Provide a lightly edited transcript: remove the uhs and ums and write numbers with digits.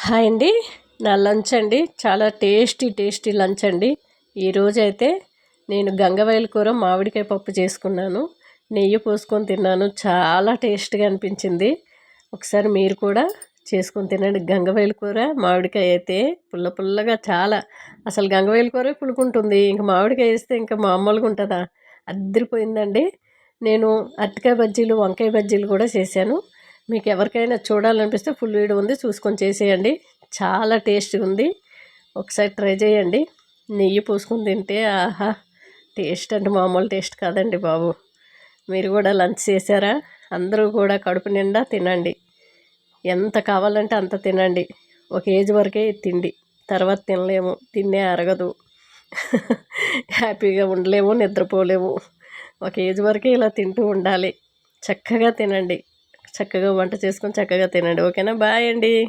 Hi అండి. నా lunch అండి, చాలా టేస్టీ లంచ్ అండి. ఈరోజైతే నేను గంగవాయల కూర మామిడికాయ పప్పు చేసుకున్నాను. నెయ్యి పోసుకొని తిన్నాను. చాలా టేస్ట్గా అనిపించింది. ఒకసారి మీరు కూడా చేసుకొని తినండి. గంగవాయల కూర మామిడికాయ అయితే పుల్లగా చాలా, అసలు గంగవాయల కూర పులుకుంటుంది, ఇంకా మామిడికాయ వేస్తే ఇంకా మామూలుగా ఉంటుందా? అద్దరిపోయిందండి. నేను అరటికాయ బజ్జీలు, వంకాయ బజ్జీలు కూడా చేశాను. మీకు ఎవరికైనా చూడాలనిపిస్తే ఫుల్ వీడియో ఉంది, చూసుకొని చేసేయండి. చాలా టేస్ట్గా ఉంది. ఒకసారి ట్రై చేయండి. నెయ్యి పూసుకొని తింటే ఆహా, టేస్ట్ అంటే మామూలు టేస్ట్ కాదండి బాబు. మీరు కూడా లంచ్ చేశారా? అందరూ కూడా కడుపు నిండా తినండి. ఎంత కావాలంటే అంత తినండి. ఒక ఏజ్ వరకే తిండి, తర్వాత తినలేము, తిన్నే అరగదు. హ్యాపీగా ఉండలేము, నిద్రపోలేము. ఒక ఏజ్ వరకే ఇలా తింటూ ఉండాలి. చక్కగా తినండి, చక్కగా వంట చేసుకొని చక్కగా తినండి. ఓకేనా? బాయ్ అండి.